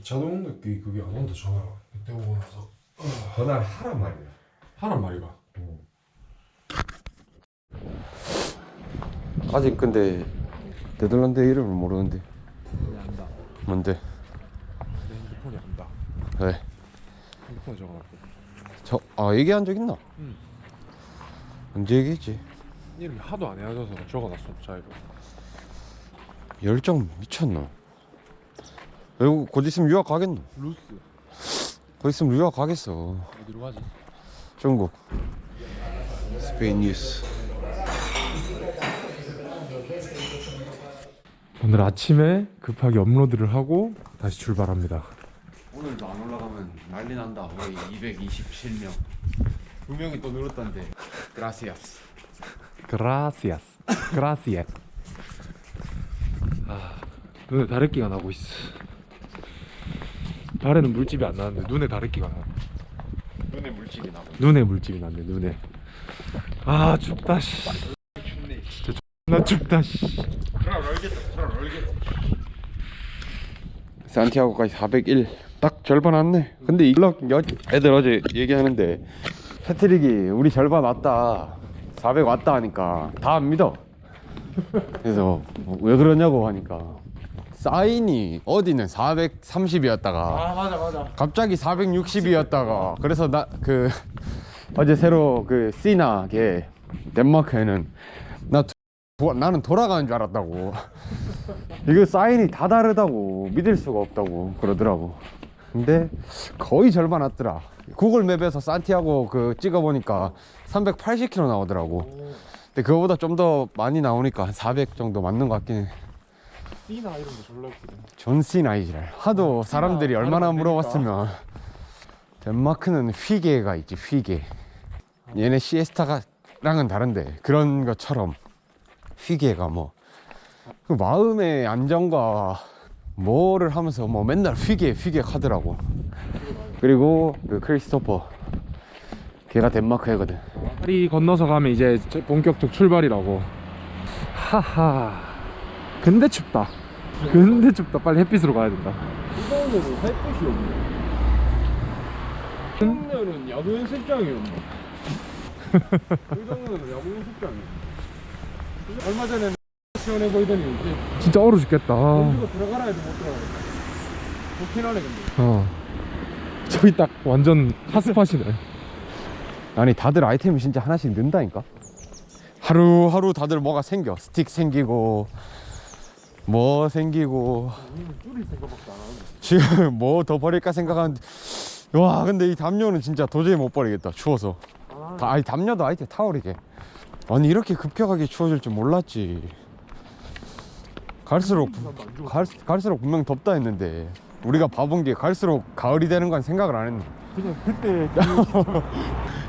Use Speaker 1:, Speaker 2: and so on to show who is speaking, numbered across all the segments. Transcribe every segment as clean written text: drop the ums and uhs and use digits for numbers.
Speaker 1: 자동 늦기 그게 안 온다 전화가. 그때 오고 나서
Speaker 2: 전화를 하란 말이야.
Speaker 1: 하란 말이가.
Speaker 2: 아직 근데 네덜란드 이름을 모르는데.
Speaker 1: 안다.
Speaker 2: 뭔데?
Speaker 1: 내 핸드폰이 안다.
Speaker 2: 왜?
Speaker 1: 핸드폰에 적어놨고.
Speaker 2: 얘기한 적 있나?
Speaker 1: 응.
Speaker 2: 언제 얘기했지?
Speaker 1: 이름이 하도 안 헤어져서 적어놨어 자이로.
Speaker 2: 열정 미쳤노. 외국 곧 있으면 유학 가겠노?
Speaker 1: 루스.
Speaker 2: 곧 있으면 유학 가겠어.
Speaker 1: 어디로 가지?
Speaker 2: 중국. 스페인 뉴스.
Speaker 1: 오늘 아침에 급하게 업로드를 하고 다시 출발합니다.
Speaker 2: 오늘도 안 올라가면 난리 난다. 우리 227명. 2명이 또 늘었던데. 그라시아스.
Speaker 1: 그라시아스. 그라시아스. 눈에 다래끼가 나고 있어. 달에는 물집이 안 나는데 눈에 다래끼가 나.
Speaker 2: 눈에 물집이 나고.
Speaker 1: 눈에 물집이 났네. 눈에. 춥다 씨.
Speaker 2: 춥네.
Speaker 1: 진짜 존나 춥다 씨.
Speaker 2: 그럼 얼겠다. 산티아고까지 401. 딱 절반 왔네. 근데 애들 어제 얘기하는데 패트릭이 우리 절반 왔다 400 왔다 하니까 다 안 믿어. 그래서 왜 그러냐고 하니까 사인이 어디는 430이었다가
Speaker 1: 맞아.
Speaker 2: 갑자기 460이었다가 그래서 어제 새로 시나 걔 덴마크에는 나는 돌아가는 줄 알았다고. 이거 사인이 다 다르다고 믿을 수가 없다고 그러더라고. 근데 거의 절반 왔더라. 구글 맵에서 산티아고 찍어보니까 380km 나오더라고. 근데 그거보다 좀 더 많이 나오니까 한 400 정도 맞는 것 같긴 해.
Speaker 1: 시나 이름도 졸라 웃기네.
Speaker 2: 존 시나이지랄. 하도 사람들이 얼마나 물어봤으면. 덴마크는 휘게가 있지. 휘게. 얘네 시에스타랑은 다른데 그런 것처럼 휘게가 그 마음의 안정과 뭐를 하면서 맨날 휘게 하더라고. 그리고 크리스토퍼 걔가 덴마크 애거든.
Speaker 1: 다리 건너서 가면 이제 본격적 출발이라고. 하하. 근데 춥다. 빨리 햇빛으로 가야 된다.
Speaker 2: 이거는 햇빛이 없네. 오늘은 야구 연습장이었네. 그 정도는 야구 연습장이야. 얼마 전에 시원해 보이더니 이제
Speaker 1: 진짜 얼어 죽겠다.
Speaker 2: 이거 들어가라 해도 못 들어가. 좋긴 하네 근데.
Speaker 1: 저기 딱 완전 핫스팟이네.
Speaker 2: 아니 다들 아이템이 진짜 하나씩 는다니까. 하루하루 다들 뭐가 생겨. 스틱 생기고 뭐 생기고.
Speaker 1: 줄일 생각밖에 안 하는데.
Speaker 2: 지금 뭐 더 버릴까 생각하는데 와 근데 이 담요는 진짜 도저히 못 버리겠다. 추워서. 아니 담요도 아이템 타월이게. 아니 이렇게 급격하게 추워질 줄 몰랐지. 갈수록 분명 덥다 했는데 우리가 봐본 게 갈수록 가을이 되는 건 생각을 안 했네.
Speaker 1: 그냥 그때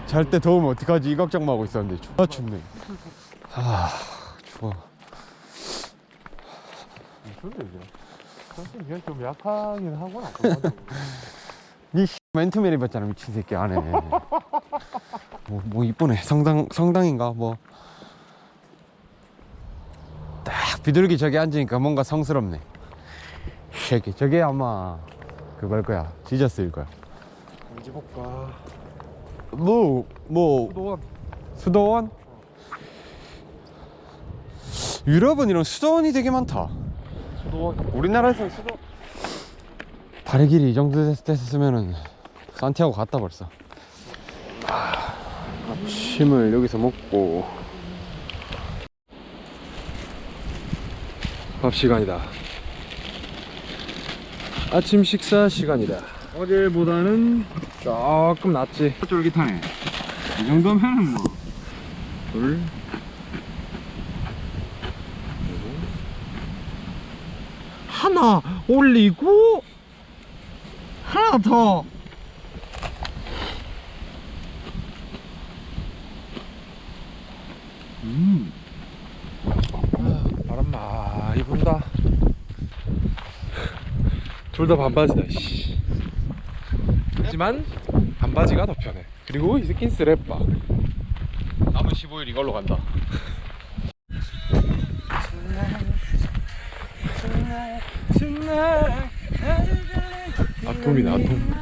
Speaker 2: 잘 때 더우면 어떡하지 이 걱정만 하고 있었는데 존나 춥네. 추워.
Speaker 1: 근데 이제 사실 그냥 좀 약하긴 하구나.
Speaker 2: 니 맨투맨 입었잖아 미친 새끼 안에. 뭐 이쁘네. 성당인가 뭐. 딱 비둘기 저기 앉으니까 뭔가 성스럽네. 새끼 저게 아마 그걸 거야. 지저스일 거야.
Speaker 1: 언제 볼까?
Speaker 2: 수도원? 유럽은 이런 수도원이 되게 많다.
Speaker 1: 수도원.
Speaker 2: 우리나라에서 다리 길이 이 정도 됐으면은 산티아고 갔다 벌써. 아침을 여기서 먹고
Speaker 1: 밥 시간이다. 아침 식사 시간이다. 어제보다는 조금 낫지.
Speaker 2: 쫄깃하네. 이 정도면은 뭐.
Speaker 1: 둘.
Speaker 2: 하나 올리고 하나 더.
Speaker 1: 바람 많이 분다. 둘 다 반바지다 씨. 하지만 반바지가 더 편해. 그리고 이 새끼는 스랩바.
Speaker 2: 남은 15일 이걸로 간다.
Speaker 1: 아톰이다 아톰.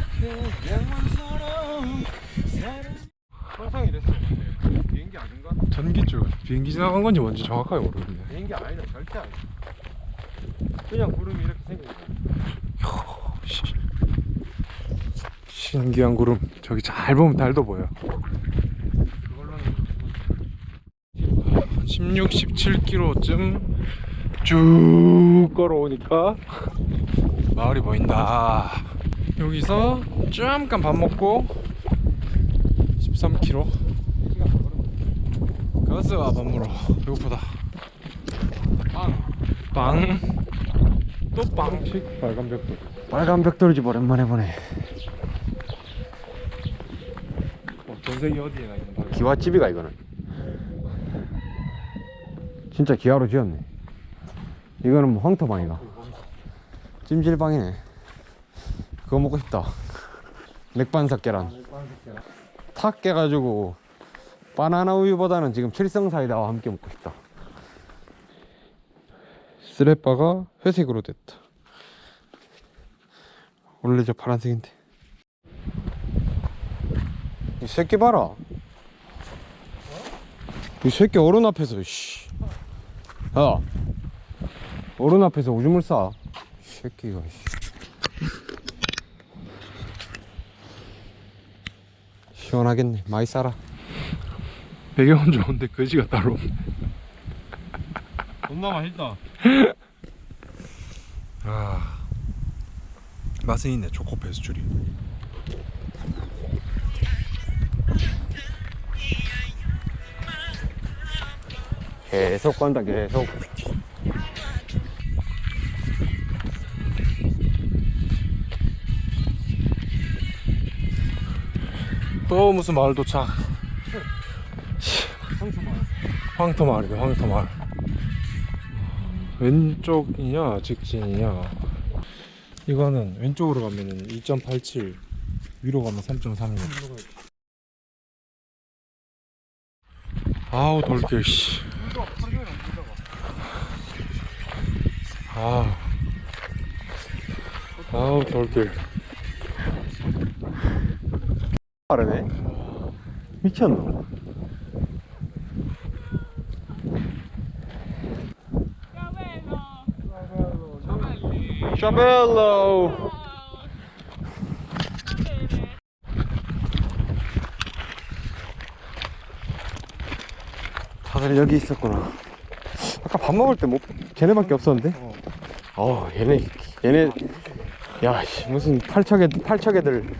Speaker 2: 항상 이랬어. 비행기 아닌가?
Speaker 1: 전기줄 비행기 지나간 건지 뭔지 정확하게 모르겠네.
Speaker 2: 비행기 아니다. 절대 아니다. 그냥 구름이 이렇게 생긴 거야.
Speaker 1: 신기한 구름. 저기 잘 보면 달도 보여. 16, 17km쯤 쭉 걸어오니까 마을이 보인다. 여기서 잠깐 밥 먹고 13km 가서 밥 먹으러. 배고프다. 빵. 또 빵식. 빨간 벽돌.
Speaker 2: 빨간 벽돌집 오랜만에 보네.
Speaker 1: 전세계 어디에나 있는 방.
Speaker 2: 기와집이가 이거는. 진짜 기와로 지었네. 이거는 뭐 황토방이가. 찜질방이네. 그거 먹고 싶다. 맥반석 계란. 탁 깨가지고 바나나 우유보다는 지금 칠성사이다와 함께 먹고 싶다. 스레바가 회색으로 됐다. 원래 저 파란색인데. 이 새끼 봐라. 이 새끼 어른 앞에서 씨. 야, 어른 앞에서 오줌을 싸. 이 새끼가 씨. 시원하겠네. 많이 싸라.
Speaker 1: 배경은 좋은데 거지가 따로 없네.
Speaker 2: 존나 맛있다.
Speaker 1: 아, 맛은 있네. 초코 페스츄리.
Speaker 2: 계속 간다. 계속.
Speaker 1: 또 무슨 마을 도착. 황토마을이네. 황토마을. 왼쪽이냐 직진이냐. 이거는 왼쪽으로 가면은 2.87, 위로 가면 3.36. 아우 돌길 씨. 아우 돌길.
Speaker 2: 빠르네. 미쳤노. 샤벨로. 다들 여기 있었구나. 아까 밥 먹을 때 뭐 쟤네밖에 없었는데. 얘네 야 씨, 무슨 팔척애들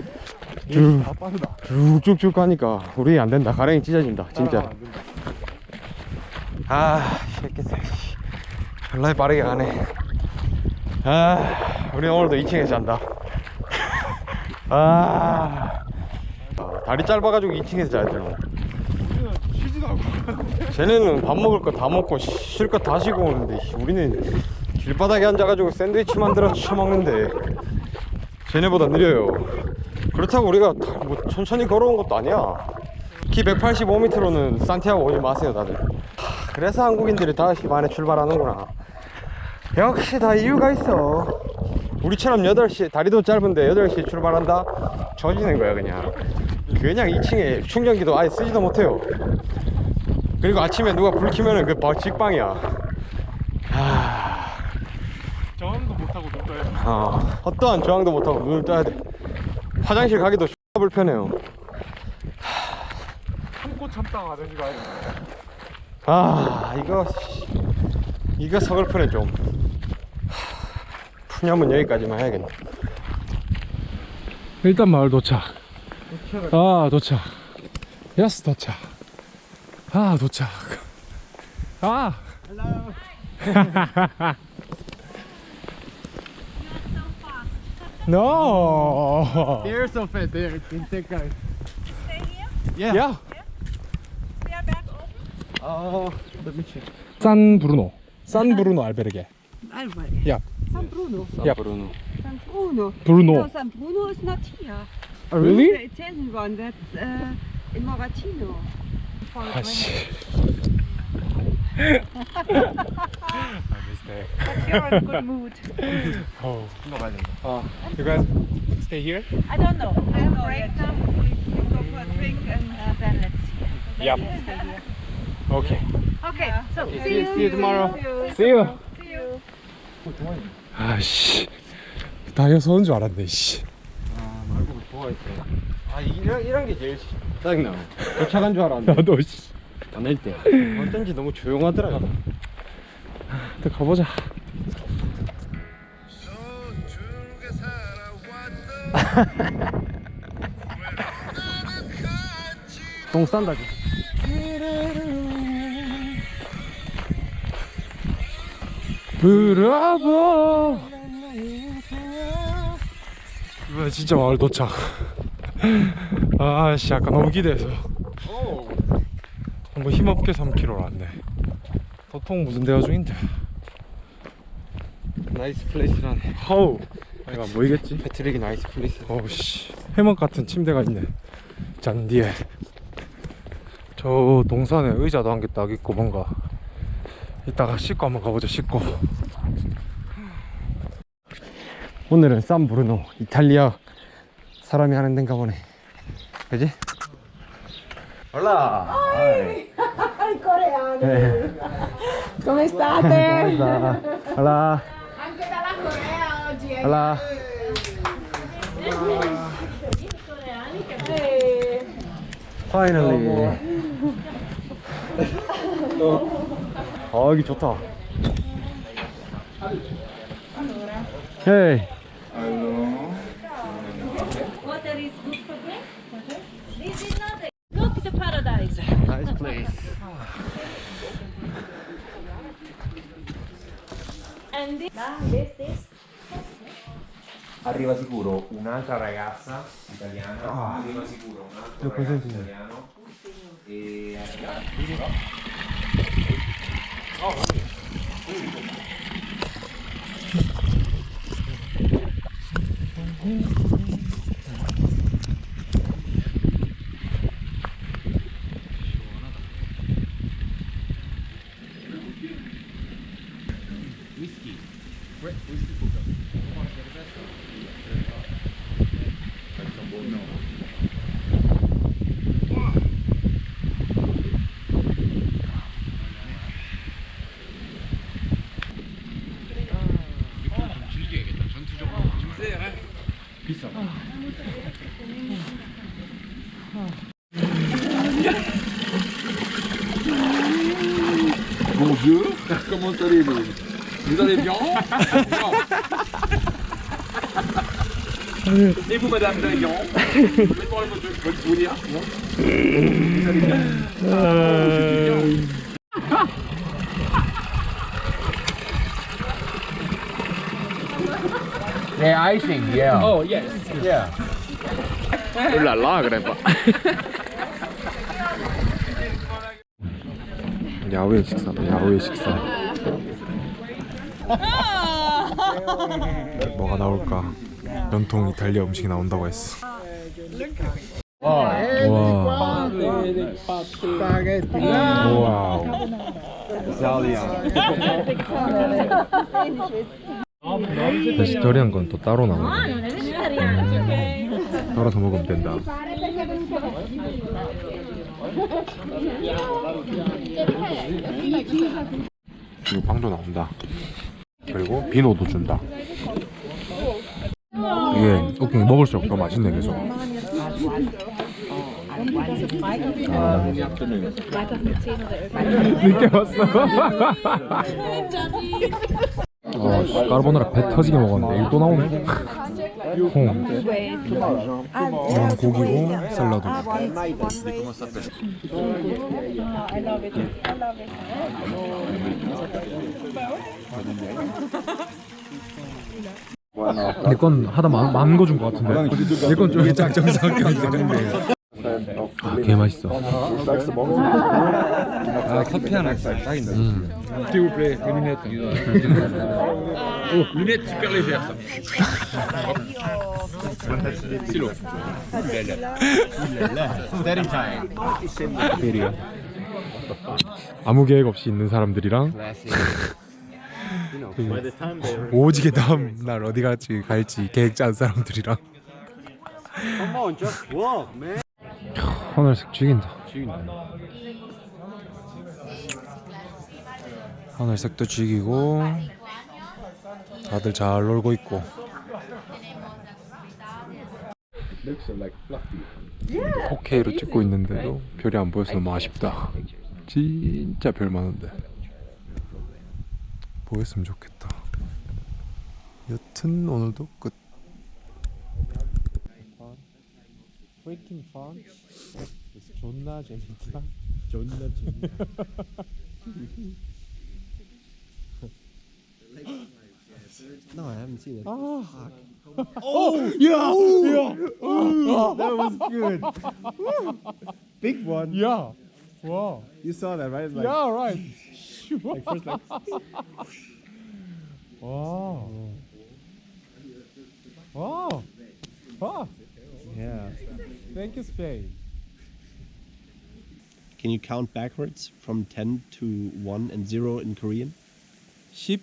Speaker 2: 쭉쭉쭉 가니까 우리 안 된다. 가랭이 찢어진다 진짜. 새끼들 졸라 빠르게 가네. 우리 오늘도 2층에서 잔다. 다리 짧아가지고 2층에서 자야 되나. 쟤네는 밥 먹을 거 다 먹고 쉴 거 다 쉬고 오는데 우리는 길바닥에 앉아가지고 샌드위치 만들어서 처먹는데 쟤네보다 느려요. 그렇다고 우리가 뭐 천천히 걸어온 것도 아니야. 키 185m로는 산티아고 오지 마세요 다들. 그래서 한국인들이 5시 반에 출발하는구나. 역시 다 이유가 있어. 우리처럼 8시, 다리도 짧은데 8시에 출발한다? 젖이는 거야 그냥 2층에 충전기도 아예 쓰지도 못해요. 그리고 아침에 누가 불 켜면은 그 직방이야.
Speaker 1: 저항도 못하고 눈 떠야 돼.
Speaker 2: 어떠한 저항도 못하고 눈을 떠야 돼. 화장실 가기도 불편해요.
Speaker 1: 참고 참다가 화장실 가야 돼.
Speaker 2: 이거 서글프네 좀. 푸념은 여기까지만 해야겠네.
Speaker 1: 일단 마을 도착. 도착. 야스 도착. 도착.
Speaker 3: Hello.
Speaker 1: No.
Speaker 3: They're so fat. They're in thick guys.
Speaker 4: Stay here?
Speaker 3: Yeah.
Speaker 1: Yeah.
Speaker 4: We are back open?
Speaker 3: Let me check.
Speaker 1: 산 브루노 알베르게.
Speaker 4: Albergue.
Speaker 1: Yeah.
Speaker 4: San Bruno.
Speaker 1: Yeah.
Speaker 2: 브루노.
Speaker 5: San Bruno.
Speaker 1: Bruno.
Speaker 5: No, San Bruno is not here.
Speaker 1: Really?
Speaker 5: The Italian one, that's in Moratino.
Speaker 1: 아씨.
Speaker 5: But you're in good mood.
Speaker 1: Oh. You guys stay here?
Speaker 4: I don't know.
Speaker 5: I have a break now. We go for a drink and
Speaker 4: Then let's see.
Speaker 1: Yep.
Speaker 5: stay here.
Speaker 1: Okay.
Speaker 4: Okay, so
Speaker 2: See you tomorrow.
Speaker 1: See you.
Speaker 5: See you.
Speaker 1: 아씨. 다이어서 온 줄 알았네. 씨.
Speaker 2: 말고 좋아했어. 이런 게 제일 짜증나. 도착한 줄 알았는데
Speaker 1: 나도 씨.
Speaker 2: 안 할 때. 어쩐지 너무 조용하더라고.
Speaker 1: 또 가보자.
Speaker 2: 똥 싼다.
Speaker 1: 브라보. 이번에 진짜 마을 도착. 아씨 아까 너무 기대해서 뭐 힘없게 3km를 왔네. 도통 무슨 대화 중인데.
Speaker 2: 나이스 플레이스라네.
Speaker 1: 하우. 내가 뭐이겠지?
Speaker 2: 패트릭이 나이스 플레이스.
Speaker 1: 어우씨 해먹 같은 침대가 있네. 잔디에. 저 동산에 의자도 한 개 딱 있고 뭔가 이따가 씻고 한번 가보자. 씻고.
Speaker 2: 오늘은 산브루노 이탈리아 사람이 하는 데인가 보네. 그지? Hola.
Speaker 5: Coreano. Come
Speaker 2: Come
Speaker 5: state?
Speaker 2: sta? Hola.
Speaker 5: Anche dalla Corea oggi.
Speaker 2: Hola. Finally. 아 여기 좋다. Hey.
Speaker 4: water is good for drink. This is not a look the paradise.
Speaker 2: Nice place.
Speaker 4: And this.
Speaker 6: Arriva sicuro un'altra ragazza italiana, arriva sicuro un altro ragazzo italiano e
Speaker 7: Bonjour, comment allez-vous? Vous allez bien? Et vous, madame, vous allez bien? Vous pouvez voir votre sourire, non? Vous allez bien?
Speaker 6: yeah, icing, yeah.
Speaker 7: Oh, yes.
Speaker 6: yeah.
Speaker 2: 울랄라 그래 봐.
Speaker 1: 야외 식사다. 야외 식사. 뭐가 나올까? 전통 이탈리아 음식이 나온다고 했어. 와. 와우. 베지터리안 건 또 따로 나오네. 따라서 먹으면 된다. 그리고 빵도 나온다. 그리고 비노도 준다. 이게 웃긴 게 먹을수록 더 맛있네 계속. 늦게 왔어. 까르보나라 배 터지게 먹었는데 이거 또 나오네. 콩. 이건 고기고 샐러드. 내 건 하다 많은 거 준 거 같은데. 내 건 좀 정상하게 하는데. 아, 개 맛있어.
Speaker 2: 아 커피 하나 딱인데.
Speaker 1: S'il vous plaît, une minute.
Speaker 7: Oh, lunettes super légères ça. Silo.
Speaker 2: Steady time.
Speaker 1: 아무 계획 없이 있는 사람들이랑 오지게 다음 날 어디 갈지 계획 짠 사람들이랑 하늘색 죽인다. 하늘색도 죽이고 다들 잘 놀고 있고. 포케이로 찍고 있는데도 별이 안 보여서 너무 아쉽다. 진짜 별 많은데 보였으면 좋겠다. 여튼 오늘도 끝. Freaking fun. 존나 재밌다. 존나 재밌다.
Speaker 8: No, I haven't seen it.
Speaker 1: Oh,
Speaker 8: Yeah, that was good. Big one.
Speaker 1: yeah. Wow.
Speaker 8: You saw that, right? Like,
Speaker 1: Yeah, right.
Speaker 8: like first, like,
Speaker 1: Wow. Wow. Wow.
Speaker 8: yeah.
Speaker 1: Thank you, Spain.
Speaker 8: Can you count backwards from 10 to 1 and 0 in Korean?
Speaker 1: 10,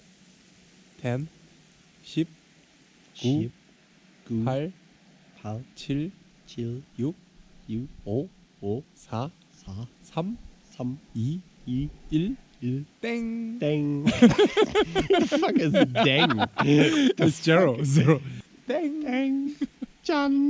Speaker 1: 10, 10, 9,
Speaker 8: 9,
Speaker 1: 8,
Speaker 8: 8,
Speaker 1: 7,
Speaker 8: 7,
Speaker 1: 6,
Speaker 8: 6,
Speaker 1: 5,
Speaker 8: 5,
Speaker 1: 4,
Speaker 8: 4,
Speaker 1: 3,
Speaker 8: 3,
Speaker 1: 2,
Speaker 8: 2,
Speaker 1: 1,
Speaker 8: 1.
Speaker 1: 땡.
Speaker 8: Dang. The fuck is dang?
Speaker 1: It's zero. Zero.
Speaker 8: Dang. Dang. Chan.